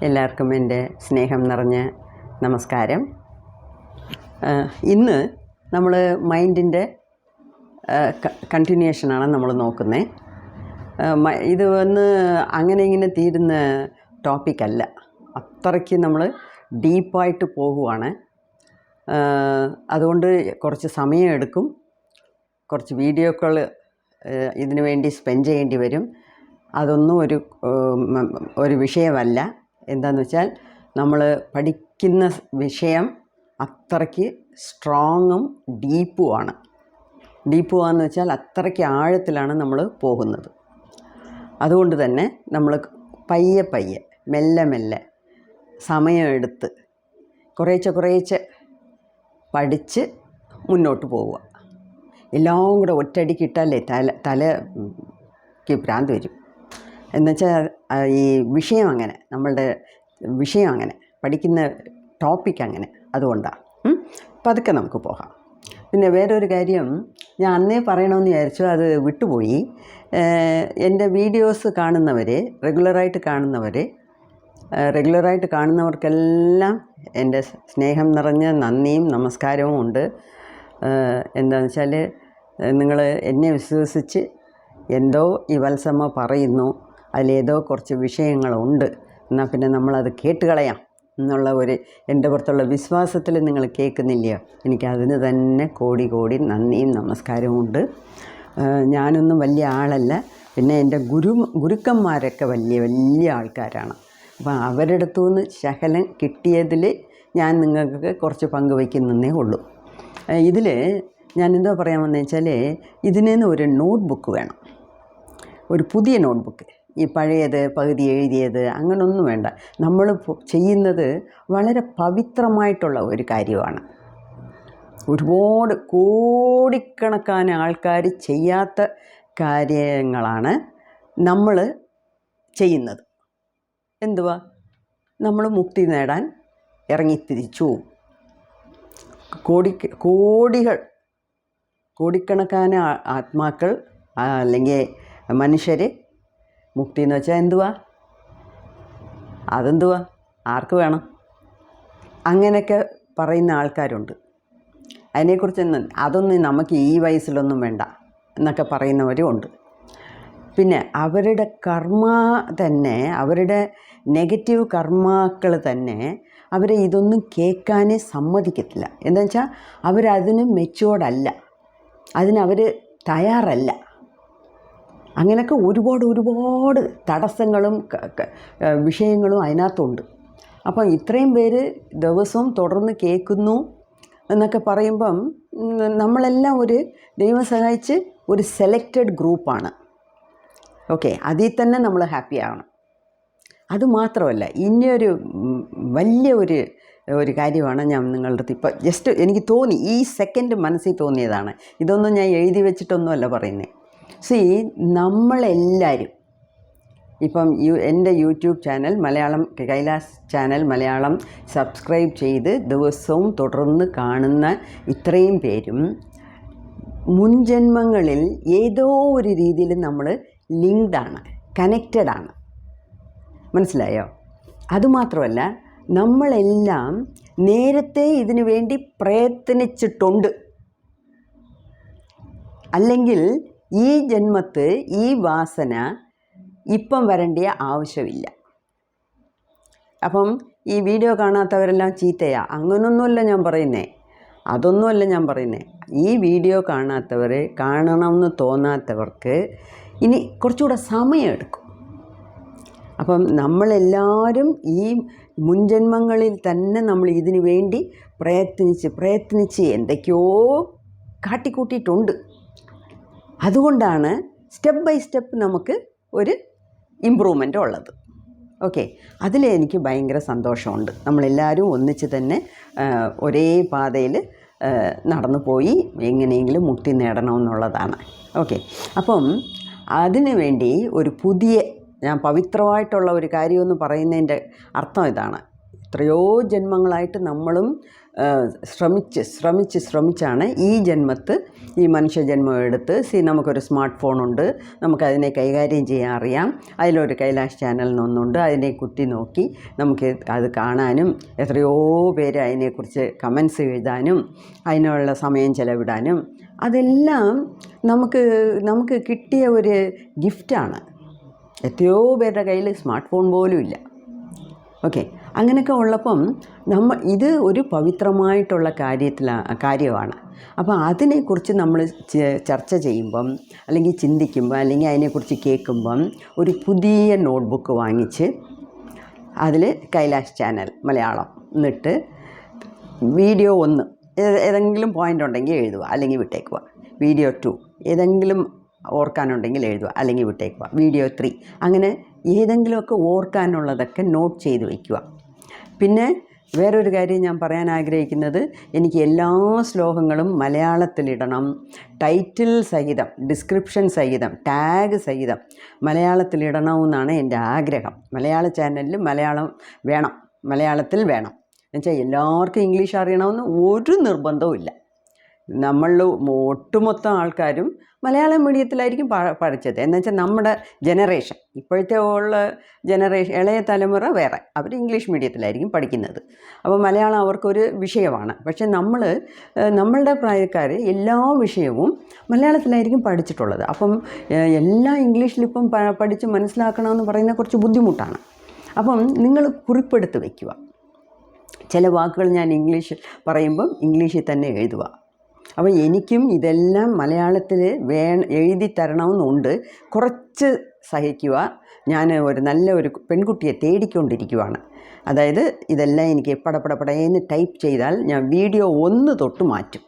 എല്ലാവർക്കും എൻ്റെ സ്നേഹം നിറഞ്ഞ നമസ്കാരം. ഇന്ന് നമ്മൾ മൈൻഡിൻ്റെ കണ്ടിന്യൂഷനാണ് നമ്മൾ നോക്കുന്നത്. ഇത് അങ്ങനെ ഇങ്ങനെ തീരുന്ന ടോപ്പിക്കല്ല, അത്രയ്ക്ക് നമ്മൾ ഡീപ്പായിട്ട് പോകുവാണ്. അതുകൊണ്ട് കുറച്ച് സമയം എടുക്കും, കുറച്ച് വീഡിയോകൾ ഇതിനു വേണ്ടി സ്പെൻഡ് ചെയ്യേണ്ടി വരും. അതൊന്നും ഒരു വിഷയമല്ല. എന്താണെന്ന് വെച്ചാൽ നമ്മൾ പഠിക്കുന്ന വിഷയം അത്രയ്ക്ക് സ്ട്രോങ്ങും ഡീപ്പുമാണ്. ഡീപ്പുവാന്ന് വെച്ചാൽ അത്രയ്ക്ക് ആഴത്തിലാണ് നമ്മൾ പോകുന്നത്. അതുകൊണ്ട് തന്നെ നമ്മൾ പയ്യെ മെല്ലെ സമയമെടുത്ത് കുറേശ്ശെ പഠിച്ച് മുന്നോട്ട് പോവുക. എല്ലാം കൂടെ ഒറ്റയടിക്ക് ഇട്ടാലേ തലയ്ക്ക് ഭ്രാന്ത് വരും. എന്നുവെച്ചാൽ ഈ വിഷയം അങ്ങനെ, നമ്മളുടെ വിഷയം അങ്ങനെ, പഠിക്കുന്ന ടോപ്പിക് അങ്ങനെ. അതുകൊണ്ടാണ് പതുക്കെ നമുക്ക് പോകാം. പിന്നെ വേറൊരു കാര്യം ഞാൻ അന്നേ പറയണമെന്ന് വിചാരിച്ചു, അത് വിട്ടുപോയി. എൻ്റെ വീഡിയോസ് കാണുന്നവർ, റെഗുലറായിട്ട് കാണുന്നവർക്കെല്ലാം എൻ്റെ സ്നേഹം നിറഞ്ഞ നന്ദിയും നമസ്കാരവും ഉണ്ട്. എന്താണെന്ന് വെച്ചാൽ നിങ്ങൾ എന്നെ വിശ്വസിച്ച് എന്തോ ഈ വത്സമ്മ പറയുന്നു, അതിലേതോ കുറച്ച് വിഷയങ്ങളുണ്ട്, എന്നാൽ പിന്നെ നമ്മളത് കേട്ടുകളയാം എന്നുള്ള എൻ്റെ പുറത്തുള്ള വിശ്വാസത്തിൽ നിങ്ങൾ കേൾക്കുന്നില്ലയോ. എനിക്കതിന് തന്നെ കോടി നന്ദിയും നമസ്കാരവും ഉണ്ട്. ഞാനൊന്നും വലിയ ആളല്ല, പിന്നെ എൻ്റെ ഗുരുക്കന്മാരൊക്കെ വലിയ ആൾക്കാരാണ്. അപ്പം അവരുടെ അടുത്തുനിന്ന് ശകലം കിട്ടിയതിൽ ഞാൻ നിങ്ങൾക്ക് കുറച്ച് പങ്കുവയ്ക്കുന്നതേ ഉള്ളൂ. ഇതിൽ ഞാൻ എന്തോ പറയാൻ വന്നു വെച്ചാൽ, ഇതിനേന്ന് ഒരു നോട്ട് ബുക്ക് വേണം, ഒരു പുതിയ നോട്ട് ബുക്ക്. ഈ പഴയത് പകുതി എഴുതിയത് അങ്ങനൊന്നും വേണ്ട. നമ്മൾ ചെയ്യുന്നത് വളരെ പവിത്രമായിട്ടുള്ള ഒരു കാര്യമാണ്. ഒരുപാട് കോടിക്കണക്കാന് ആൾക്കാർ ചെയ്യാത്ത കാര്യങ്ങളാണ് നമ്മൾ ചെയ്യുന്നത്. എന്തുവാ? നമ്മൾ മുക്തി നേടാൻ ഇറങ്ങിത്തിരിച്ചു. കോടിക്കണക്കാന് ആത്മാക്കൾ അല്ലെങ്കിൽ മനുഷ്യർ മുക്തി എന്ന് വെച്ചാൽ എന്തുവാ? അതെന്തുവാ? ആർക്ക് വേണം? അങ്ങനെയൊക്കെ പറയുന്ന ആൾക്കാരുണ്ട്. അതൊന്നും നമുക്ക് ഈ വയസ്സിലൊന്നും വേണ്ട എന്നൊക്കെ പറയുന്നവരും ഉണ്ട്. പിന്നെ അവരുടെ കർമ്മ തന്നെ, അവരുടെ നെഗറ്റീവ് കർമാക്കൾ തന്നെ അവരെ ഇതൊന്നും കേൾക്കാനേ സമ്മതിക്കത്തില്ല. എന്താ വെച്ചാൽ അവരതിന് മെച്ചുവേർഡല്ല, അതിനവർ തയ്യാറല്ല. അങ്ങനെയൊക്കെ ഒരുപാട് തടസ്സങ്ങളും വിഷയങ്ങളും അതിനകത്തുണ്ട്. അപ്പം ഇത്രയും പേര് ദിവസവും തുടർന്ന് കേൾക്കുന്നു എന്നൊക്കെ പറയുമ്പം നമ്മളെല്ലാം ദൈവം സഹായിച്ച് ഒരു സെലക്റ്റഡ് ഗ്രൂപ്പാണ്. ഓക്കെ, അതിൽ തന്നെ നമ്മൾ ഹാപ്പി ആവണം. അതുമാത്രമല്ല, ഇനിയൊരു വലിയ ഒരു കാര്യമാണ് ഞാൻ നിങ്ങളുടെ അടുത്ത് ഇപ്പോൾ ജസ്റ്റ് എനിക്ക് തോന്നി, ഈ സെക്കൻഡ് മനസ്സിൽ തോന്നിയതാണ്. ഇതൊന്നും ഞാൻ എഴുതി വെച്ചിട്ടൊന്നുമല്ല പറയുന്നത്. നമ്മളെല്ലാവരും ഇപ്പം എൻ്റെ YouTube channel Malayalam Kailas channel Malayalam subscribe ചെയ്ത് ദിവസവും തുടർന്ന് കാണുന്ന ഇത്രയും പേരും മുൻജന്മങ്ങളിൽ ഏതോ ഒരു രീതിയിൽ നമ്മൾ ലിങ്ക്ഡാണ്, കണക്റ്റഡാണ്. മനസ്സിലായോ? അതുമാത്രമല്ല, നമ്മളെല്ലാം നേരത്തെ ഇതിനു വേണ്ടി പ്രയത്നിച്ചിട്ടുണ്ട്. അല്ലെങ്കിൽ ഈ ജന്മത്ത് ഈ വാസന ഇപ്പം വരേണ്ട ആവശ്യമില്ല. അപ്പം ഈ വീഡിയോ കാണാത്തവരെല്ലാം ചീത്തയാ, അങ്ങനൊന്നുമല്ല ഞാൻ പറയുന്നത്. അതൊന്നുമല്ല ഞാൻ പറയുന്നത്. ഈ വീഡിയോ കാണണമെന്ന് തോന്നാത്തവർക്ക് ഇനി കുറച്ചുകൂടെ സമയമെടുക്കും. അപ്പം നമ്മളെല്ലാവരും ഈ മുൻജന്മങ്ങളിൽ തന്നെ നമ്മൾ ഇതിനു വേണ്ടി പ്രയത്നിച്ച് എന്തൊക്കെയോ കാട്ടിക്കൂട്ടിയിട്ടുണ്ട്. അതുകൊണ്ടാണ് സ്റ്റെപ്പ് ബൈ സ്റ്റെപ്പ് നമുക്ക് ഒരു ഇമ്പ്രൂവ്മെൻ്റ് ഉള്ളത്. ഓക്കെ, അതിലെനിക്ക് ഭയങ്കര സന്തോഷമുണ്ട്. നമ്മളെല്ലാവരും ഒന്നിച്ച് തന്നെ ഒരേ പാതയിൽ നടന്നു പോയി എങ്ങനെയെങ്കിലും മുക്തി നേടണമെന്നുള്ളതാണ്. ഓക്കെ, അപ്പം അതിനു വേണ്ടി ഒരു പുതിയ, ഞാൻ പവിത്രമായിട്ടുള്ള ഒരു കാര്യമെന്ന് പറയുന്നതിൻ്റെ അർത്ഥം ഇതാണ്. എത്രയോ ജന്മങ്ങളായിട്ട് നമ്മളും ശ്രമിച്ചാണ് ഈ ജന്മത്ത് ഈ മനുഷ്യജന്മം എടുത്ത് നമുക്കൊരു സ്മാർട്ട് ഫോണുണ്ട്, നമുക്കതിനെ കൈകാര്യം ചെയ്യാൻ അറിയാം, അതിലൊരു കൈലാഷ് ചാനൽ എന്നൊന്നുണ്ട്, അതിനെ കുത്തി നോക്കി നമുക്ക് അത് കാണാനും എത്രയോ പേര് അതിനെക്കുറിച്ച് കമൻസ് എഴുതാനും അതിനുള്ള സമയം ചെലവിടാനും അതെല്ലാം നമുക്ക് കിട്ടിയ ഒരു ഗിഫ്റ്റാണ്. എത്രയോ പേരുടെ കയ്യിൽ സ്മാർട്ട് ഫോൺ പോലും ഇല്ല. ഓക്കെ, അങ്ങനെയൊക്കെ ഉള്ളപ്പം ഇത് ഒരു പവിത്രമായിട്ടുള്ള കാര്യമാണ്. അപ്പോൾ അതിനെക്കുറിച്ച് നമ്മൾ ചർച്ച ചെയ്യുമ്പം അല്ലെങ്കിൽ ചിന്തിക്കുമ്പം അല്ലെങ്കിൽ അതിനെക്കുറിച്ച് കേൾക്കുമ്പം ഒരു പുതിയ നോട്ട്ബുക്ക് വാങ്ങിച്ച് അതിൽ കൈലാഷ് ചാനൽ മലയാളം എന്നിട്ട് വീഡിയോ 1 ഏതെങ്കിലും പോയിൻ്റ് ഉണ്ടെങ്കിൽ എഴുതുക അല്ലെങ്കിൽ വിട്ടേക്കുക, വീഡിയോ 2 ഏതെങ്കിലും ഓർക്കാനുണ്ടെങ്കിൽ എഴുതുക അല്ലെങ്കിൽ വിട്ടേക്കുക, വീഡിയോ 3 അങ്ങനെ ഏതെങ്കിലുമൊക്കെ ഓർക്കാനുള്ളതൊക്കെ നോട്ട് ചെയ്ത് വയ്ക്കുക. പിന്നെ വേറൊരു കാര്യം ഞാൻ പറയാൻ ആഗ്രഹിക്കുന്നത്, എനിക്ക് എല്ലാ ശ്ലോകങ്ങളും മലയാളത്തിലിടണം, ടൈറ്റിൽ സഹിതം, ഡിസ്ക്രിപ്ഷൻ സഹിതം, ടാഗ് സഹിതം മലയാളത്തിലിടണമെന്നാണ് എൻ്റെ ആഗ്രഹം. മലയാള ചാനലിൽ മലയാളത്തിൽ വേണം എന്നുവെച്ചാൽ എല്ലാവർക്കും ഇംഗ്ലീഷ് അറിയണമെന്ന് ഒരു നിർബന്ധവും ഇല്ല. നമ്മളിൽ ഒട്ടുമൊത്തം ആൾക്കാരും മലയാളം മീഡിയത്തിലായിരിക്കും പഠിച്ചത്. എന്നുവെച്ചാൽ നമ്മുടെ ജനറേഷൻ, ഇപ്പോഴത്തെ ഉള്ള ജനറേഷൻ, ഇളയ തലമുറ വേറെ, അവർ ഇംഗ്ലീഷ് മീഡിയത്തിലായിരിക്കും പഠിക്കുന്നത്. അപ്പോൾ മലയാളം അവർക്കൊരു വിഷയമാണ്. പക്ഷേ നമ്മളുടെ പ്രായക്കാർ എല്ലാ വിഷയവും മലയാളത്തിലായിരിക്കും പഠിച്ചിട്ടുള്ളത്. അപ്പം എല്ലാം ഇംഗ്ലീഷിലിപ്പം പഠിച്ച് മനസ്സിലാക്കണമെന്ന് പറയുന്നത് കുറച്ച് ബുദ്ധിമുട്ടാണ്. അപ്പം നിങ്ങൾ കുറിപ്പെടുത്ത് വയ്ക്കുക. ചില വാക്കുകൾ ഞാൻ ഇംഗ്ലീഷിൽ പറയുമ്പം ഇംഗ്ലീഷിൽ തന്നെ എഴുതുക. അപ്പോൾ എനിക്കും ഇതെല്ലാം മലയാളത്തിൽ എഴുതി തരണമെന്നുണ്ട്. കുറച്ച് സഹിക്കുക. ഞാൻ ഒരു പെൺകുട്ടിയെ തേടിക്കൊണ്ടിരിക്കുവാണ്. അതായത് ഇതെല്ലാം എനിക്ക് പടപടപടയെന്ന് ടൈപ്പ് ചെയ്താൽ ഞാൻ വീഡിയോ 1 തൊട്ട് മാറ്റും.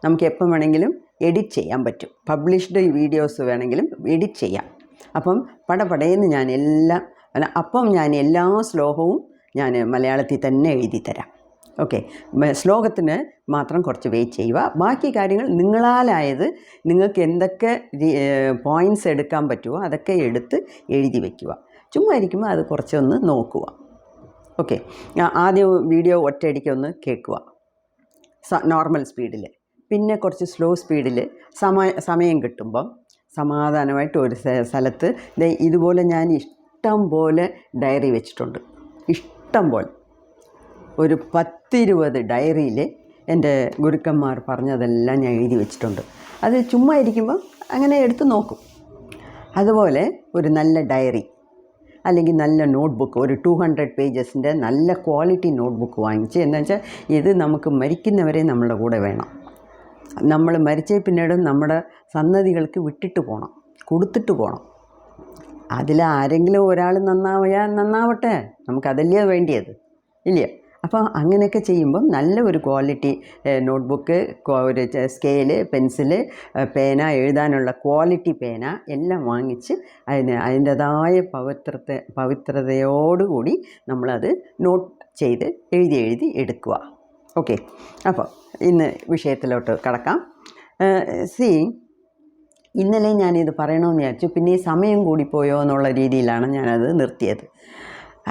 നമുക്ക് എപ്പം വേണമെങ്കിലും എഡിറ്റ് ചെയ്യാൻ പറ്റും. പബ്ലിഷ്ഡ് വീഡിയോസ് വേണമെങ്കിലും എഡിറ്റ് ചെയ്യാം. അപ്പം പടപടയെന്ന് ഞാൻ എല്ലാ ശ്ലോകവും ഞാൻ മലയാളത്തിൽ തന്നെ എഴുതി തരാം. ഓക്കെ, ശ്ലോകത്തിന് മാത്രം കുറച്ച് വെയിറ്റ് ചെയ്യുക. ബാക്കി കാര്യങ്ങൾ നിങ്ങളാലായത് നിങ്ങൾക്ക് എന്തൊക്കെ പോയിൻറ്റ്സ് എടുക്കാൻ പറ്റുമോ അതൊക്കെ എടുത്ത് എഴുതി വയ്ക്കുക. ചുമ്മാ ഇരിക്കുമ്പോൾ അത് കുറച്ചൊന്ന് നോക്കുക. ഓക്കെ, ആദ്യം വീഡിയോ ഒറ്റയടിക്കൊന്ന് കേൾക്കുക നോർമൽ സ്പീഡിൽ, പിന്നെ കുറച്ച് സ്ലോ സ്പീഡിൽ സമയം കിട്ടുമ്പം സമാധാനമായിട്ട് ഒരു സ്ഥലത്ത് ഇതുപോലെ ഞാൻ ഇഷ്ടം പോലെ ഡയറി വെച്ചിട്ടുണ്ട്. ഇഷ്ടം പോലെ ഒരു 10-20 ഡയറിയിൽ എൻ്റെ ഗുരുക്കന്മാർ പറഞ്ഞതെല്ലാം ഞാൻ എഴുതി വെച്ചിട്ടുണ്ട്. അത് ചുമ്മാ ഇരിക്കുമ്പം അങ്ങനെ എടുത്ത് നോക്കും. അതുപോലെ ഒരു നല്ല ഡയറി അല്ലെങ്കിൽ നല്ല നോട്ട്ബുക്ക്, ഒരു 200 പേജസിൻ്റെ നല്ല ക്വാളിറ്റി നോട്ട്ബുക്ക് വാങ്ങിച്ച്, എന്ന് വെച്ചാൽ ഇത് നമുക്ക് മരിക്കുന്നവരെ നമ്മളുടെ കൂടെ വേണം. നമ്മൾ മരിച്ച പിന്നീട് നമ്മുടെ സന്തതികൾക്ക് വിട്ടിട്ട് പോകണം, കൊടുത്തിട്ട് പോകണം. അതിലാരെങ്കിലും ഒരാൾ നന്നാവട്ടെ, നമുക്കതല്ലേ വേണ്ടിയത്, ഇല്ലേ? അപ്പോൾ അങ്ങനെയൊക്കെ ചെയ്യുമ്പം നല്ല ഒരു ക്വാളിറ്റി നോട്ട്ബുക്ക്, ഒരു സ്കെയില്, പെൻസില്, പേന, എഴുതാനുള്ള ക്വാളിറ്റി പേന എല്ലാം വാങ്ങിച്ച് അതിൻ്റെതായ പവിത്രതയോടുകൂടി നമ്മളത് നോട്ട് ചെയ്ത് എഴുതി എടുക്കുക. ഓക്കെ, അപ്പോൾ ഇന്ന് വിഷയത്തിലോട്ട് കടക്കാം. ഇന്നലെ ഞാനിത് പറയണമെന്ന് വിചാരിച്ചു, പിന്നെ ഈ സമയം കൂടിപ്പോയോ എന്നുള്ള രീതിയിലാണ് ഞാനത് നിർത്തിയത്.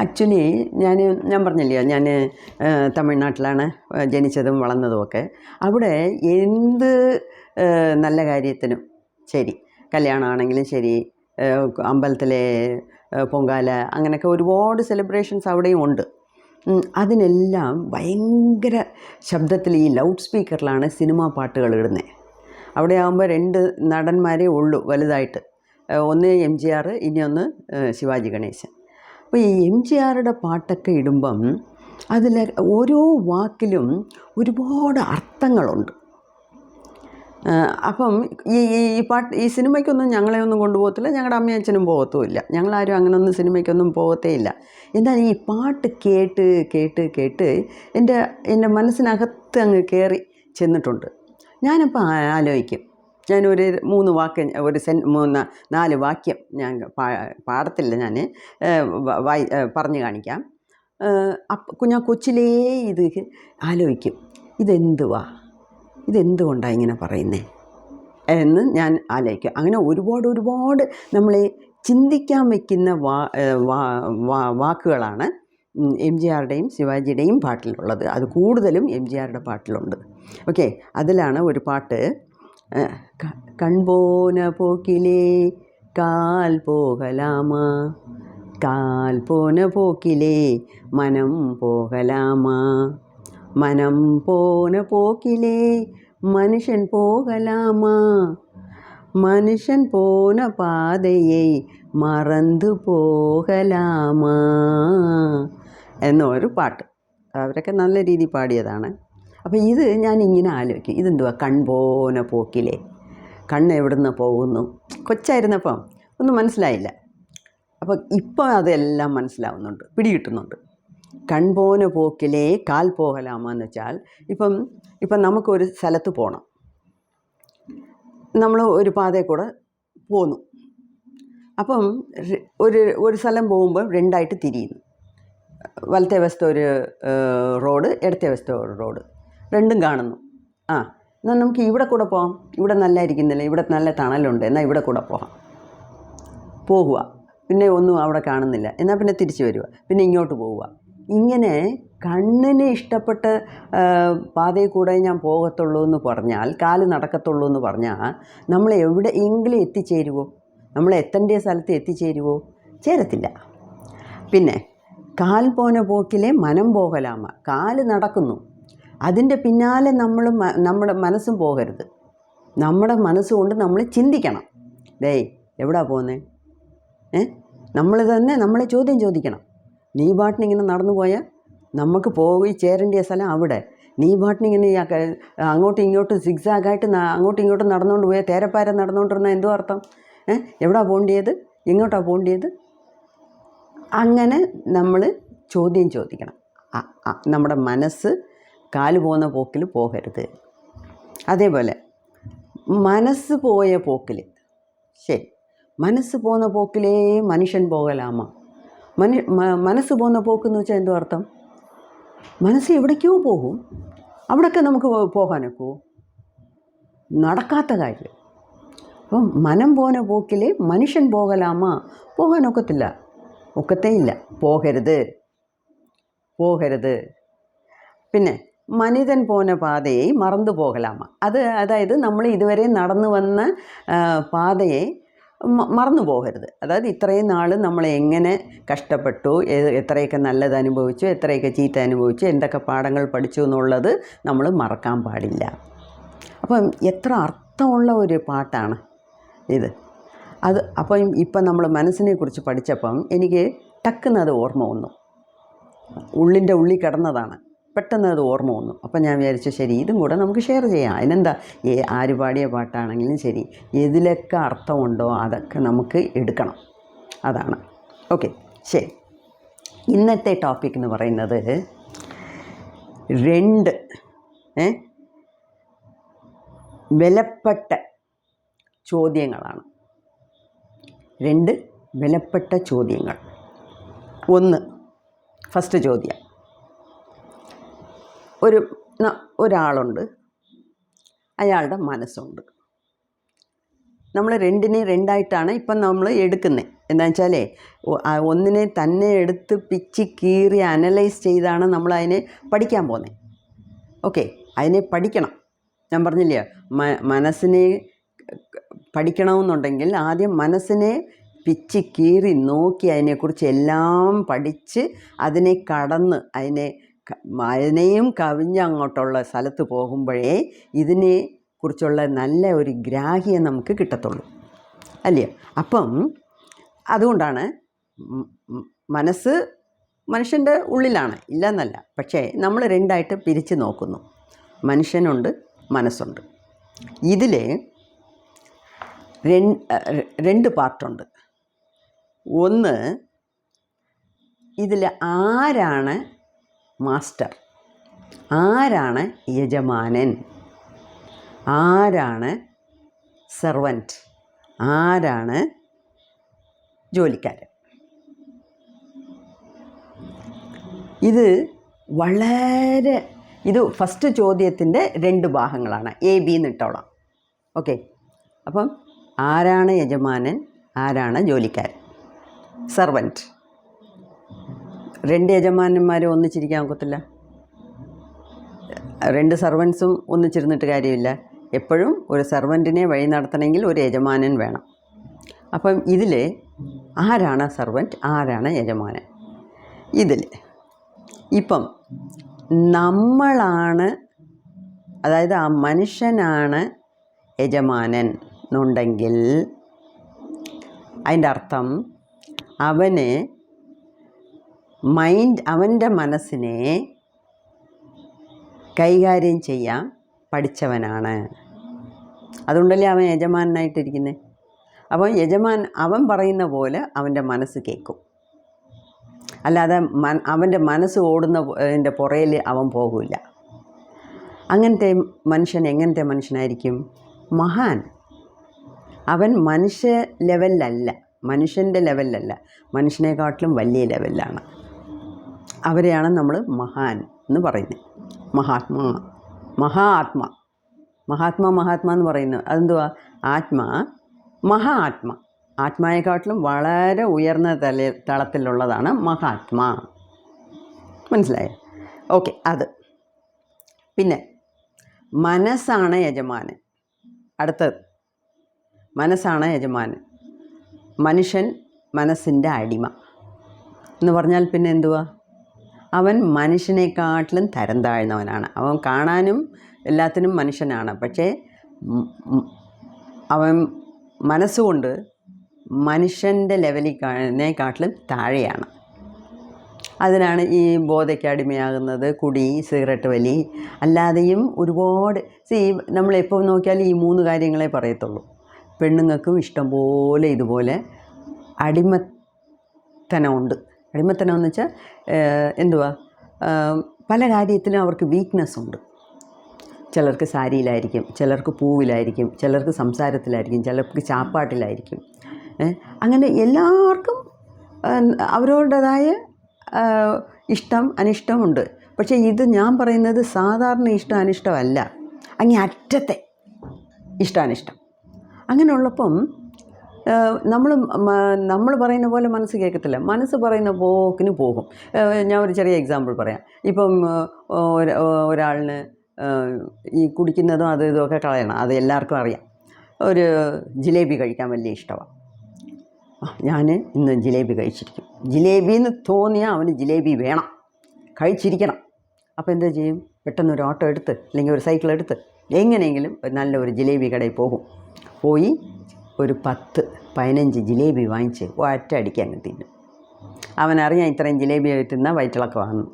ആക്ച്വലി ഞാൻ പറഞ്ഞില്ലയോ, ഞാൻ തമിഴ്നാട്ടിലാണ് ജനിച്ചതും വളർന്നതുമൊക്കെ. അവിടെ എന്ത് നല്ല കാര്യത്തിനും ശരി, കല്യാണമാണെങ്കിലും ശരി, അമ്പലത്തിലെ പൊങ്കാല, അങ്ങനെയൊക്കെ ഒരുപാട് സെലിബ്രേഷൻസ് അവിടെയും ഉണ്ട്. അതിനെല്ലാം ഭയങ്കര ശബ്ദത്തിൽ ഈ ലൗഡ് സ്പീക്കറിലാണ് സിനിമാ പാട്ടുകൾ ഇടുന്നത്. അവിടെ ആകുമ്പോൾ 2 നടന്മാരേ ഉള്ളൂ വലുതായിട്ട്, ഒന്ന് MGR, ഇനിയൊന്ന് ശിവാജി ഗണേശൻ. അപ്പോൾ ഈ MGRയുടെ പാട്ടൊക്കെ ഇടുമ്പം അതിൽ ഓരോ വാക്കിലും ഒരുപാട് അർത്ഥങ്ങളുണ്ട്. അപ്പം ഈ സിനിമയ്ക്കൊന്നും ഞങ്ങളെ ഒന്നും കൊണ്ടുപോകത്തില്ല, ഞങ്ങളുടെ അമ്മയും അച്ഛനും പോകത്തുമില്ല, ഞങ്ങളാരും അങ്ങനെയൊന്നും സിനിമയ്ക്കൊന്നും പോകത്തേ ഇല്ല. എന്നാൽ ഈ പാട്ട് കേട്ട് കേട്ട് കേട്ട് എൻ്റെ മനസ്സിനകത്ത് അങ്ങ് കയറി ചെന്നിട്ടുണ്ട്. ഞാനപ്പോൾ ആലോചിക്കും, ഞാനൊരു 3 വാക്ക്, 4 വാക്യം ഞാൻ പാടത്തില്ല, ഞാൻ പറഞ്ഞു കാണിക്കാം. ഞാൻ കൊച്ചിലേ ഇത് ആലോചിക്കും, ഇതെന്തുകൊണ്ടാണ് ഇങ്ങനെ പറയുന്നത് എന്ന് ഞാൻ ആലോചിക്കും. അങ്ങനെ ഒരുപാട് നമ്മളെ ചിന്തിക്കാൻ വയ്ക്കുന്ന വാക്കുകളാണ് MGRയുടെയും ശിവാജിയുടെയും പാട്ടിലുള്ളത്. അത് കൂടുതലും MGRയുടെ പാട്ടിലുണ്ട്. ഓക്കെ, അതിലാണ് ഒരു പാട്ട്, കൺപോന പോക്കിലേ കാൽ പോകലാമാ, കാൽ പോന പോക്കിലേ മനം പോകലാമാ, മനം പോന പോക്കിലേ മനുഷ്യൻ പോകലാമാ, മനുഷ്യൻ പോന പാതയെ മറന്നു പോകലാമാ എന്നൊരു പാട്ട്. അവരൊക്കെ നല്ല രീതിയിൽ പാടിയതാണ്. അപ്പോൾ ഇത് ഞാൻ ഇങ്ങനെ ആലോചിക്കും, ഇതെന്തുവാ കൺപോന പോക്കിലേ, കണ്ണ് എവിടുന്ന് പോകുന്നു. കൊച്ചായിരുന്നപ്പം ഒന്നും മനസ്സിലായില്ല. അപ്പോൾ ഇപ്പോൾ അതെല്ലാം മനസ്സിലാവുന്നുണ്ട്, പിടികിട്ടുന്നുണ്ട്. കൺപോന പോക്കിലേ കാൽ പോകലാമെന്ന് വെച്ചാൽ ഇപ്പം നമുക്കൊരു സ്ഥലത്ത് പോകണം. നമ്മൾ ഒരു പാതയിൽ കൂടെ പോന്നു. അപ്പം ഒരു സ്ഥലം പോകുമ്പോൾ രണ്ടായിട്ട് തിരിയുന്നു. വലത്തെ വശത്തെ ഒരു റോഡ്, ഇടത്തെ വശത്തെ ഒരു റോഡ്, രണ്ടും കാണുന്നു. എന്നാൽ നമുക്ക് ഇവിടെ കൂടെ പോകാം, ഇവിടെ നല്ലതായിരിക്കുന്നില്ല, ഇവിടെ നല്ല തണലുണ്ട്, എന്നാൽ ഇവിടെ കൂടെ പോകുക. പിന്നെ ഒന്നും അവിടെ കാണുന്നില്ല, എന്നാൽ പിന്നെ തിരിച്ചു വരിക, പിന്നെ ഇങ്ങോട്ട് പോവുക. ഇങ്ങനെ കണ്ണിന് ഇഷ്ടപ്പെട്ട പാതയിൽ കൂടെ ഞാൻ പോകത്തുള്ളൂ എന്ന് പറഞ്ഞാൽ, കാല് നടക്കത്തുള്ളൂ എന്ന് പറഞ്ഞാൽ നമ്മൾ എവിടെയെങ്കിലും എത്തിച്ചേരുവോ? നമ്മൾ എത്തേണ്ട സ്ഥലത്ത് എത്തിച്ചേരുവോ? ചേരത്തില്ല. പിന്നെ കാൽ പോന പോക്കിലെ മനം പോകലാമ, കാല് നടക്കുന്നു, അതിൻ്റെ പിന്നാലെ നമ്മുടെ മനസ്സും പോകരുത്. നമ്മുടെ മനസ്സുകൊണ്ട് നമ്മൾ ചിന്തിക്കണം, എവിടാ പോകുന്നത്? നമ്മൾ തന്നെ നമ്മളെ ചോദ്യം ചോദിക്കണം. നീ പാട്ടിനിങ്ങനെ നടന്നു പോയാൽ നമുക്ക് പോയി ചേരേണ്ട സ്ഥലം അവിടെ. നീ പാട്ടിനിങ്ങനെ അങ്ങോട്ടും ഇങ്ങോട്ടും സിഗ്സാഗായിട്ട് അങ്ങോട്ടും ഇങ്ങോട്ടും നടന്നുകൊണ്ട് പോയാൽ തേരപ്പാര നടന്നുകൊണ്ടിരുന്ന എന്തോ അർത്ഥം? എവിടാ പോകേണ്ടത്? എങ്ങോട്ടാണ് പോകേണ്ടത്? അങ്ങനെ നമ്മൾ ചോദ്യം ചോദിക്കണം. നമ്മുടെ മനസ്സ് കാല് പോകുന്ന പോക്കിൽ പോകരുത്. അതേപോലെ മനസ്സ് പോയ പോക്കിൽ, ശരി, മനസ്സ് പോകുന്ന പോക്കിലേ മനുഷ്യൻ പോകലാമ. മനസ്സ് പോകുന്ന പോക്കെന്ന് വെച്ചാൽ എന്തോ അർത്ഥം? മനസ്സ് എവിടേക്കോ പോകും, അവിടെയൊക്കെ നമുക്ക് പോകാനൊക്കെ നടക്കാത്ത കാര്യം. അപ്പം മനം പോന പോക്കിൽ മനുഷ്യൻ പോകലാമ, പോകാനൊക്കത്തില്ല, ഒക്കത്തേയില്ല, പോകരുത്. പിന്നെ മനിതൻ പോന പാതയെ മറന്നു പോകലാമ, അതായത് നമ്മൾ ഇതുവരെ നടന്നു വന്ന പാതയെ മറന്നു പോകരുത്. അതായത് ഇത്രയും നാൾ നമ്മൾ എങ്ങനെ കഷ്ടപ്പെട്ടു, എത്രയൊക്കെ നല്ലത് അനുഭവിച്ചു, എത്രയൊക്കെ ചീത്ത അനുഭവിച്ചു, എന്തൊക്കെ പാഠങ്ങൾ പഠിച്ചു എന്നുള്ളത് നമ്മൾ മറക്കാൻ പാടില്ല. അപ്പം എത്ര അർത്ഥമുള്ള ഒരു പാട്ടാണ് ഇത്. അപ്പം ഇപ്പം നമ്മൾ മനസ്സിനെ കുറിച്ച് പഠിച്ചപ്പം എനിക്ക് ടക്കുന്നത് ഓർമ്മ വന്നു. ഉള്ളിൻ്റെ ഉള്ളിൽ കിടന്നതാണ്, പെട്ടെന്ന് അത് ഓർമ്മ വന്നു. അപ്പം ഞാൻ വിചാരിച്ചു, ശരി, ഇതും കൂടെ നമുക്ക് ഷെയർ ചെയ്യാം. അതിനെന്താ, ആര് പാടിയ പാട്ടാണെങ്കിലും ശരി, ഏതിലൊക്കെ അർത്ഥമുണ്ടോ അതൊക്കെ നമുക്ക് എടുക്കണം. അതാണ്. ഓക്കെ, ശരി. ഇന്നത്തെ ടോപ്പിക് എന്ന് പറയുന്നത് 2 വിലപ്പെട്ട ചോദ്യങ്ങളാണ്. 2 വിലപ്പെട്ട ചോദ്യങ്ങൾ. ഒന്ന്, ഫസ്റ്റ് ചോദ്യം, ഒരാളുണ്ട്, അയാളുടെ മനസ്സുണ്ട്. നമ്മൾ 2നെ 2ആയിട്ടാണ് ഇപ്പം നമ്മൾ എടുക്കുന്നത്. എന്താ വെച്ചാൽ ഒന്നിനെ തന്നെ എടുത്ത് പിച്ചി കീറി അനലൈസ് ചെയ്താണ് നമ്മൾ അതിനെ പഠിക്കാൻ പോകുന്നത്. ഓക്കെ, അതിനെ പഠിക്കണം. ഞാൻ പറഞ്ഞില്ലേ, മനസ്സിനെ പഠിക്കണമെന്നുണ്ടെങ്കിൽ ആദ്യം മനസ്സിനെ പിച്ചി കീറി നോക്കി അതിനെക്കുറിച്ച് എല്ലാം പഠിച്ച് അതിനെ കടന്ന് അതിനെയും കവിഞ്ഞ് അങ്ങോട്ടുള്ള സ്ഥലത്ത് പോകുമ്പോഴേ ഇതിനെ കുറിച്ചുള്ള നല്ല ഒരു ഗ്രാഹ്യം നമുക്ക് കിട്ടത്തുള്ളൂ, അല്ലയോ? അപ്പം അതുകൊണ്ടാണ് മനസ്സ് മനുഷ്യൻ്റെ ഉള്ളിലാണ്, ഇല്ലെന്നല്ല. പക്ഷേ നമ്മൾ 2ആയിട്ട് പിരിച്ച് നോക്കുന്നു. മനുഷ്യനുണ്ട്, മനസ്സുണ്ട്. ഇതിൽ 2 പാർട്ടുണ്ട്. ഒന്ന്, ഇതിൽ ആരാണ് മാസ്റ്റർ, ആരാണ് യജമാനൻ, ആരാണ് സെർവൻറ്റ്, ആരാണ് ജോലിക്കാരൻ. ഇത് ഫസ്റ്റ് ചോദ്യത്തിൻ്റെ 2 ഭാഗങ്ങളാണ്. A, B എന്നിട്ടോളാം. ഓക്കെ, അപ്പം ആരാണ് യജമാനൻ, ആരാണ് ജോലിക്കാരൻ, സെർവൻറ്റ്. 2 യജമാനന്മാരും ഒന്നിച്ചിരിക്കാൻ ഒക്കത്തില്ല. 2 സർവൻസും ഒന്നിച്ചിരുന്നിട്ട് കാര്യമില്ല. എപ്പോഴും ഒരു സർവൻറ്റിനെ വഴി നടത്തണമെങ്കിൽ ഒരു യജമാനൻ വേണം. അപ്പം ഇതിൽ ആരാണ് സർവൻറ്റ്, ആരാണ് യജമാനൻ? ഇതിൽ ഇപ്പം നമ്മളാണ്, അതായത് ആ മനുഷ്യനാണ് യജമാനൻ എന്നുണ്ടെങ്കിൽ അതിൻ്റെ അർത്ഥം അവൻ്റെ മനസ്സിനെ കൈകാര്യം ചെയ്യാൻ പഠിച്ചവനാണ്. അതുകൊണ്ടല്ലേ അവൻ യജമാനായിട്ടിരിക്കുന്നത്. അപ്പോൾ അവൻ പറയുന്ന പോലെ അവൻ്റെ മനസ്സ് കേൾക്കും. അല്ലാതെ അവൻ്റെ മനസ്സ് ഓടുന്നതിൻ്റെ പുറയിൽ അവൻ പോകില്ല. അങ്ങനത്തെ മനുഷ്യൻ എങ്ങനത്തെ മനുഷ്യനായിരിക്കും? മഹാൻ. അവൻ മനുഷ്യ ലെവലിലല്ല, മനുഷ്യൻ്റെ ലെവലിലല്ല, മനുഷ്യനെക്കാട്ടിലും വലിയ ലെവലിലാണ്. അവരെയാണ് നമ്മൾ മഹാൻ എന്ന് പറയുന്നത്. മഹാത്മാ എന്ന് പറയുന്നത് അതെന്തുവാ? മഹാത്മാ. ആത്മായെക്കാട്ടിലും വളരെ ഉയർന്ന തലത്തിലുള്ളതാണ് മഹാത്മാ. മനസ്സിലായോ? ഓക്കെ. അത് പിന്നെ മനസ്സാണ് യജമാനൻ. അടുത്തത് മനസ്സാണ് യജമാനൻ. മനുഷ്യൻ മനസ്സിൻ്റെ അടിമ എന്ന് പറഞ്ഞാൽ പിന്നെ എന്തുവാ? അവൻ മനുഷ്യനെക്കാട്ടിലും തരം താഴ്ന്നവനാണ്. അവൻ കാണാനും എല്ലാത്തിനും മനുഷ്യനാണ്, പക്ഷേ അവൻ മനസ്സുകൊണ്ട് മനുഷ്യൻ്റെ ലെവലിനെക്കാട്ടിലും താഴെയാണ്. അതിനാണ് ഈ ബോധയ്ക്ക് അടിമയാകുന്നത്, കുടി, സിഗരറ്റ് വലി, അല്ലാതെയും ഒരുപാട്. നമ്മളെപ്പോൾ നോക്കിയാലും ഈ 3 കാര്യങ്ങളെ പറയത്തുള്ളൂ. പെണ്ണുങ്ങൾക്കും ഇഷ്ടംപോലെ ഇതുപോലെ അടിമത്തനമുണ്ട്. അടിമത്തനം എന്ന് വെച്ചാൽ എന്തുവാ? പല കാര്യത്തിലും അവർക്ക് വീക്ക്നെസ് ഉണ്ട്. ചിലർക്ക് സാരിയിലായിരിക്കും, ചിലർക്ക് പൂവിലായിരിക്കും, ചിലർക്ക് സംസാരത്തിലായിരിക്കും, ചിലർക്ക് ചാപ്പാട്ടിലായിരിക്കും. അങ്ങനെ എല്ലാവർക്കും അവരവരുടേതായ ഇഷ്ടം അനിഷ്ടമുണ്ട്. പക്ഷേ ഇത് ഞാൻ പറയുന്നത് സാധാരണ ഇഷ്ടം അനിഷ്ടമല്ല, അങ്ങേ അറ്റത്തെ ഇഷ്ടാനിഷ്ടം. അങ്ങനെയുള്ളപ്പം നമ്മൾ പറയുന്ന പോലെ മനസ്സ് കേൾക്കത്തില്ല. മനസ്സ് പറയുന്ന പോക്കിന് പോകും. ഞാൻ ഒരു ചെറിയ എക്സാമ്പിൾ പറയാം. ഇപ്പം ഒരാളിന് ഈ കുടിക്കുന്നതും അത് ഇതുമൊക്കെ കളയണം, അത് എല്ലാവർക്കും അറിയാം. ഒരു ജിലേബി കഴിക്കാൻ വലിയ ഇഷ്ടമാണ്. ഞാൻ ഇന്ന് ജിലേബി കഴിച്ചിരിക്കും. ജിലേബി എന്ന് തോന്നിയാൽ അവന് ജിലേബി വേണം, കഴിച്ചിരിക്കണം. അപ്പോൾ എന്താ ചെയ്യും? പെട്ടെന്ന് ഒരു ഓട്ടോ എടുത്ത് അല്ലെങ്കിൽ ഒരു സൈക്കിൾ എടുത്ത് എങ്ങനെയെങ്കിലും നല്ലൊരു ജിലേബി കടയിൽ പോയി ഒരു 10-15 ജിലേബി വാങ്ങിച്ച് ഒറ്റ അടിക്കാൻ തിന്നും. അവനറിയാം ഇത്രയും ജിലേബി തിന്നാൽ വയറ്റിളക്കമാണെന്ന്.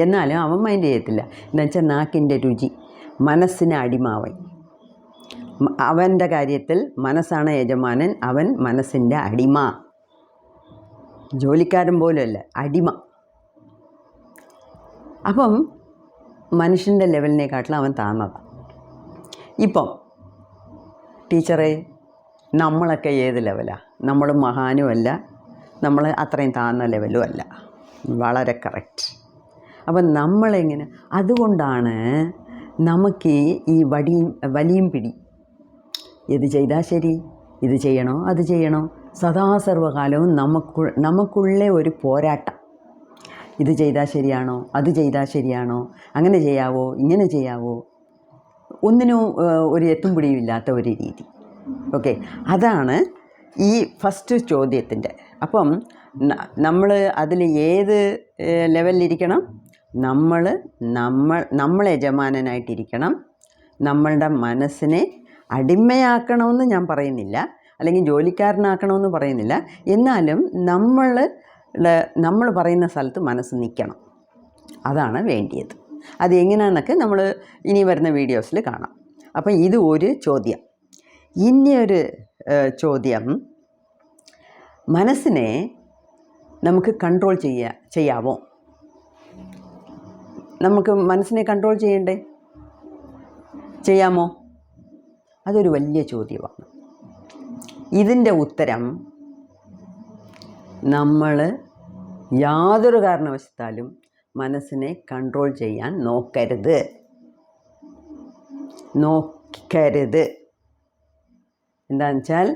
എന്നാലും അവൻ മൈൻഡ് ചെയ്യത്തില്ല. എന്നുവെച്ചാൽ നാക്കിൻ്റെ രുചി, മനസ്സിന് അടിമാവായി. അവൻ്റെ കാര്യത്തിൽ മനസ്സാണ് യജമാനൻ, അവൻ മനസ്സിൻ്റെ അടിമ. ജോലിക്കാരൻ പോലുമല്ല, അടിമ. അപ്പം മനുഷ്യൻ്റെ ലെവലിനെക്കാട്ടിലും അവൻ താഴ്ന്നതാണ്. ഇപ്പം ടീച്ചറെ, നമ്മളൊക്കെ ഏത് ലെവലാണ്? നമ്മൾ മഹാനുമല്ല, നമ്മൾ അത്രയും താഴ്ന്ന ലെവലും അല്ല. വളരെ കറക്റ്റ്. അപ്പം നമ്മളെങ്ങനെ? അതുകൊണ്ടാണ് നമുക്ക് ഈ വലിയും പിടി. ഇത് ചെയ്താൽ ശരി, ഇത് ചെയ്യണോ അത് ചെയ്യണോ, സദാസർവകാലവും നമുക്കുള്ള ഒരു പോരാട്ടം. ഇത് ചെയ്താൽ ശരിയാണോ, അത് ചെയ്താൽ ശരിയാണോ, അങ്ങനെ ചെയ്യാവോ, ഇങ്ങനെ ചെയ്യാവോ, ഒന്നിനും ഒരു എത്തും പിടിയും ഇല്ലാത്ത ഒരു രീതി. ഓക്കെ, അതാണ് ഈ ഫസ്റ്റ് ചോദ്യത്തിൻ്റെ. അപ്പം നമ്മൾ അതിൽ ഏത് ലെവലിലിരിക്കണം? നമ്മൾ യജമാനനായിട്ടിരിക്കണം. നമ്മളുടെ മനസ്സിനെ അടിമയാക്കണമെന്ന് ഞാൻ പറയുന്നില്ല, അല്ലെങ്കിൽ ജോലിക്കാരനാക്കണമെന്ന് പറയുന്നില്ല. എന്നാലും നമ്മൾ പറയുന്ന സ്ഥലത്ത് മനസ്സ് നിൽക്കണം. അതാണ് വേണ്ടിയത്. അത് എങ്ങനെയാണെന്നൊക്കെ നമ്മൾ ഇനി വരുന്ന വീഡിയോസിൽ കാണാം. അപ്പം ഇത് ഒരു ചോദ്യം. ഇനിയൊരു ചോദ്യം, മനസ്സിനെ നമുക്ക് കൺട്രോൾ ചെയ്യാമോ? നമുക്ക് മനസ്സിനെ കൺട്രോൾ ചെയ്യാമോ? അതൊരു വലിയ ചോദ്യമാണ്. ഇതിൻ്റെ ഉത്തരം നമ്മൾ യാതൊരു കാരണവശാലും മനസ്സിനെ കൺട്രോൾ ചെയ്യാൻ നോക്കരുത്. എന്താണെന്ന് വെച്ചാൽ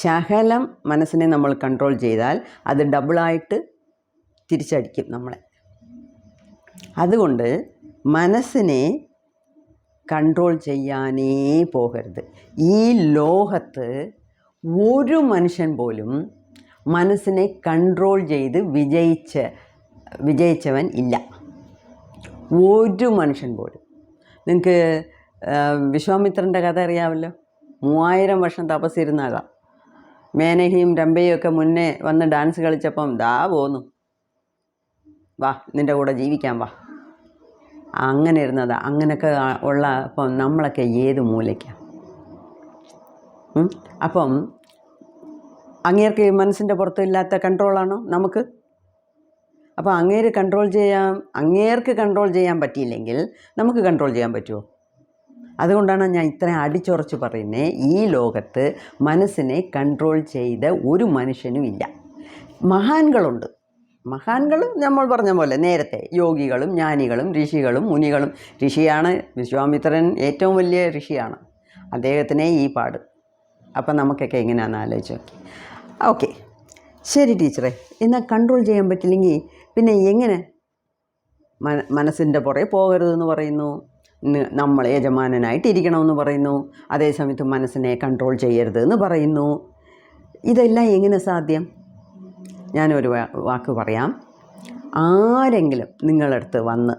ശകലം മനസ്സിനെ നമ്മൾ കൺട്രോൾ ചെയ്താൽ അത് ഡബിളായിട്ട് തിരിച്ചടിക്കും നമ്മളെ. അതുകൊണ്ട് മനസ്സിനെ കൺട്രോൾ ചെയ്യാനേ പോകരുത്. ഈ ലോകത്ത് ഒരു മനുഷ്യൻ പോലും മനസ്സിനെ കൺട്രോൾ ചെയ്ത് വിജയിച്ചവൻ ഇല്ല. ഒരു മനുഷ്യൻ പോലും. നിങ്ങൾക്ക് വിശ്വാമിത്രൻ്റെ കഥ അറിയാമല്ലോ. 3000 വർഷം തപസ്സിരുന്നതാ. മേനകയും രംഭയും ഒക്കെ മുന്നേ വന്ന് ഡാൻസ് കളിച്ചപ്പം ദാ പോന്നു, വാ നിൻ്റെ കൂടെ ജീവിക്കാൻ വാ, അങ്ങനെ ഇരുന്നതാ. അങ്ങനെയൊക്കെ ഉള്ള അപ്പം നമ്മളൊക്കെ ഏത് മൂലയ്ക്കാണ്? അപ്പം അങ്ങേർക്ക് മനസ്സിൻ്റെ പുറത്തില്ലാത്ത കൺട്രോളാണോ നമുക്ക്? അപ്പോൾ അങ്ങേർക്ക് കൺട്രോൾ ചെയ്യാൻ പറ്റിയില്ലെങ്കിൽ നമുക്ക് കൺട്രോൾ ചെയ്യാൻ പറ്റുമോ? അതുകൊണ്ടാണ് ഞാൻ ഇത്രയും അടിച്ചുറച്ച് പറയുന്നത്, ഈ ലോകത്ത് മനസ്സിനെ കൺട്രോൾ ചെയ്ത ഒരു മനുഷ്യനും ഇല്ല. മഹാന്കളുണ്ട്. മഹാന്കൾ നമ്മൾ പറഞ്ഞ പോലെ നേരത്തെ യോഗികളും ജ്ഞാനികളും ഋഷികളും മുനികളും. ഋഷിയാണ് വിശ്വാമിത്രൻ, ഏറ്റവും വലിയ ഋഷിയാണ്. അദ്ദേഹത്തിനെ ഈ പാട്. അപ്പം നമുക്കൊക്കെ എങ്ങനെയാണെന്ന് ആലോചിച്ച് നോക്കി. ഓക്കെ, ശരി ടീച്ചറെ. എന്നാൽ കൺട്രോൾ ചെയ്യാൻ പറ്റില്ലെങ്കിൽ പിന്നെ എങ്ങനെ? മനസ്സിൻ്റെ പുറകെ പോകരുതെന്ന് പറയുന്നു, നമ്മൾ യജമാനനായിട്ടിരിക്കണമെന്ന് പറയുന്നു, അതേസമയത്ത് മനസ്സിനെ കൺട്രോൾ ചെയ്യരുതെന്ന് പറയുന്നു. ഇതെല്ലാം എങ്ങനെ സാധ്യം? ഞാനൊരു വാക്ക് പറയാം. ആരെങ്കിലും നിങ്ങളടുത്ത് വന്ന്,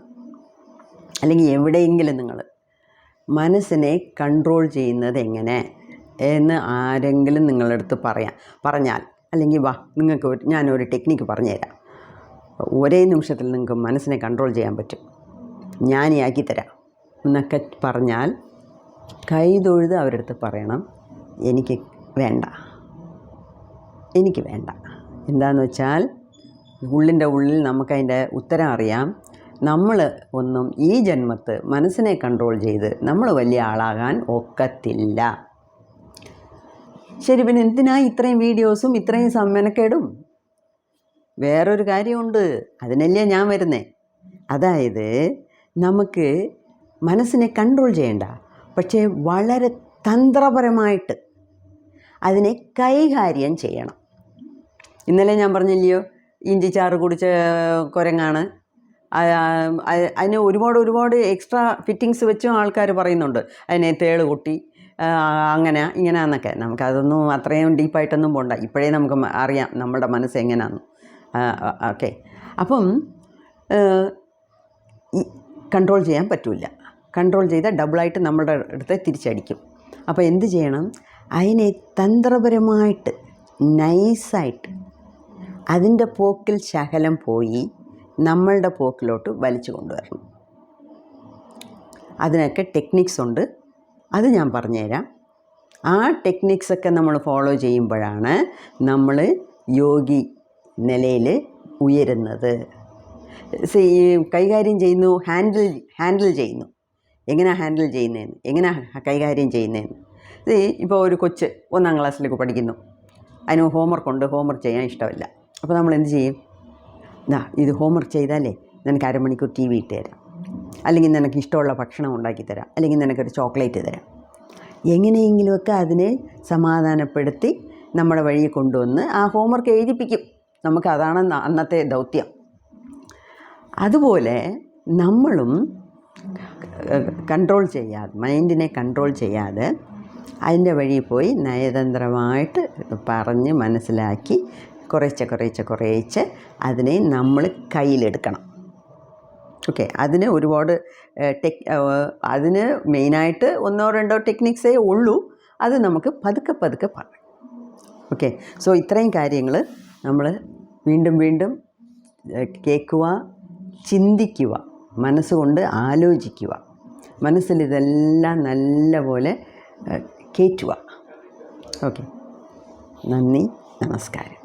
അല്ലെങ്കിൽ എവിടെയെങ്കിലും നിങ്ങൾ മനസ്സിനെ കൺട്രോൾ ചെയ്യുന്നത് എങ്ങനെ എന്ന് ആരെങ്കിലും നിങ്ങളടുത്ത് പറഞ്ഞാൽ, അല്ലെങ്കിൽ വാ നിങ്ങൾക്ക് ഞാനൊരു ടെക്നിക്ക് പറഞ്ഞുതരാം, ഒരേ നിമിഷത്തിൽ നിങ്ങൾക്ക് മനസ്സിനെ കൺട്രോൾ ചെയ്യാൻ പറ്റും, ഞാനിയാക്കി തരാം എന്നൊക്കെ പറഞ്ഞാൽ കൈതൊഴുത് അവരുടെ അടുത്ത് പറയണം, എനിക്ക് വേണ്ട. എന്താണെന്ന് വെച്ചാൽ ഉള്ളിൻ്റെ ഉള്ളിൽ നമുക്കതിൻ്റെ ഉത്തരം അറിയാം. നമ്മൾ ഒന്നും ഈ ജന്മത്ത് മനസ്സിനെ കൺട്രോൾ ചെയ്ത് നമ്മൾ വലിയ ആളാകാൻ ഒക്കത്തില്ല. ശരി, പിന്നെ എന്തിനാ ഇത്രയും വീഡിയോസും ഇത്രയും മെനക്കേടും? വേറൊരു കാര്യമുണ്ട്, അതിനല്ലേ ഞാൻ വരുന്നേ. അതായത് നമുക്ക് മനസ്സിനെ കൺട്രോൾ ചെയ്യണ്ട, പക്ഷേ വളരെ തന്ത്രപരമായിട്ട് അതിനെ കൈകാര്യം ചെയ്യണം. ഇന്നലെ ഞാൻ പറഞ്ഞില്ലയോ, ഇഞ്ചിച്ചാറ് കുടിച്ച കുരങ്ങാണ്. അതിന് ഒരുപാട് എക്സ്ട്രാ ഫിറ്റിങ്സ് വെച്ചും ആൾക്കാർ പറയുന്നുണ്ട്. അതിനെ തേള് കൊട്ടി അങ്ങനെ ഇങ്ങനെയാണെന്നൊക്കെ. നമുക്കതൊന്നും അത്രയും ഡീപ്പായിട്ടൊന്നും പോകണ്ട. ഇപ്പോഴേ നമുക്ക് അറിയാം നമ്മുടെ മനസ്സ് എങ്ങനെയാണെന്ന്. ഓക്കെ, അപ്പം കൺട്രോൾ ചെയ്യാൻ പറ്റില്ല. കൺട്രോൾ ചെയ്താൽ ഡബിളായിട്ട് നമ്മളുടെ അടുത്ത് തിരിച്ചടിക്കും. അപ്പോൾ എന്ത് ചെയ്യണം? അതിനെ തന്ത്രപരമായിട്ട് നൈസായിട്ട് അതിൻ്റെ പോക്കിൽ ശകലം പോയി നമ്മളുടെ പോക്കിലോട്ട് വലിച്ചു കൊണ്ടുവരണം. അതിനൊക്കെ ടെക്നിക്സ് ഉണ്ട്, അത് ഞാൻ പറഞ്ഞുതരാം. ആ ടെക്നിക്സൊക്കെ നമ്മൾ ഫോളോ ചെയ്യുമ്പോഴാണ് നമ്മൾ യോഗി നിലയിൽ ഉയരുന്നത്. കൈകാര്യം ചെയ്യുന്നു, ഹാൻഡിൽ ചെയ്യുന്നു. എങ്ങനെയാണ് ഹാൻഡിൽ ചെയ്യുന്നതെന്ന്, എങ്ങനെയാണ് കൈകാര്യം ചെയ്യുന്നതെന്ന്. ഇപ്പോൾ ഒരു കൊച്ച് 1ാം ക്ലാസ്സിലേക്ക് പഠിക്കുന്നു, അതിന് ഹോംവർക്ക് ചെയ്യാൻ ഇഷ്ടമില്ല. അപ്പോൾ നമ്മൾ എന്ത് ചെയ്യും? ഇത് ഹോംവർക്ക് ചെയ്താലേ നിനക്ക് അരമണിക്കൂർ TV ഇട്ട് തരാം, അല്ലെങ്കിൽ നിനക്ക് ഇഷ്ടമുള്ള ഭക്ഷണം ഉണ്ടാക്കി തരാം, അല്ലെങ്കിൽ നിനക്കൊരു ചോക്ലേറ്റ് തരാം. എങ്ങനെയെങ്കിലുമൊക്കെ അതിനെ സമാധാനപ്പെടുത്തി നമ്മുടെ വഴിയെ കൊണ്ടുവന്ന് ആ ഹോംവർക്ക് എഴുതിപ്പിക്കും. നമുക്കതാണ് അന്നത്തെ ദൗത്യം. അതുപോലെ നമ്മളും മൈൻഡിനെ കൺട്രോൾ ചെയ്യാതെ അതിൻ്റെ വഴി പോയി നയതന്ത്രമായിട്ട് പറഞ്ഞ് മനസ്സിലാക്കി കുറേശ്ശെ അതിനെ നമ്മൾ കയ്യിലെടുക്കണം. ഓക്കെ, അതിന് ഒരുപാട് അതിന് മെയിനായിട്ട് 1-2 ടെക്നിക്സേ ഉള്ളൂ. അത് നമുക്ക് പതുക്കെ പറയാം. ഓക്കെ, സോ ഇത്രയും കാര്യങ്ങൾ നമ്മൾ വീണ്ടും കേൾക്കുക, ചിന്തിക്കുക, മനസ്സുകൊണ്ട് ആലോചിക്കുക, മനസ്സിൽ ഇതെല്ലാം നല്ലപോലെ കയറ്റുക. ഓക്കെ, നന്ദി, നമസ്കാരം.